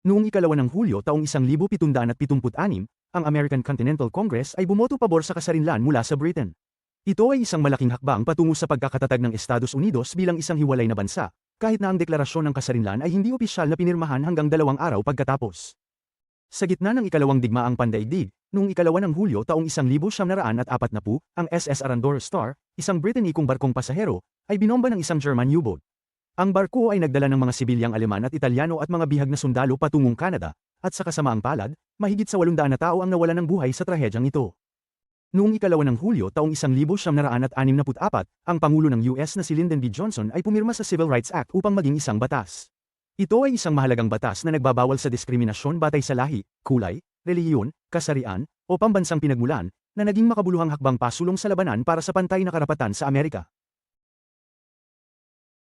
Noong ika-2 ng Hulyo taong 1776, ang American Continental Congress ay bumoto pabor sa kasarinlan mula sa Britain. Ito ay isang malaking hakbang patungo sa pagkakatatag ng Estados Unidos bilang isang hiwalay na bansa, kahit na ang deklarasyon ng kasarinlan ay hindi opisyal na pinirmahan hanggang 2 araw pagkatapos. Sa gitna ng ikalawang digmaang pandaigdig, noong ika-2 ng Hulyo taong 1940, ang SS Arandor Star, isang Britanikong barkong pasahero, ay binomba ng isang German U-boat. Ang barko ay nagdala ng mga sibilyang Aleman at Italyano at mga bihag na sundalo patungong Canada, at sa kasamaang palad, mahigit sa 800 na tao ang nawalan ng buhay sa trahedyang ito. Noong ika-2 ng Hulyo taong 1964, ang Pangulo ng US na si Lyndon B. Johnson ay pumirma sa Civil Rights Act upang maging isang batas. Ito ay isang mahalagang batas na nagbabawal sa diskriminasyon batay sa lahi, kulay, relihiyon, kasarian, o pambansang pinagmulan, na naging makabuluhang hakbang pasulong sa labanan para sa pantay na karapatan sa Amerika.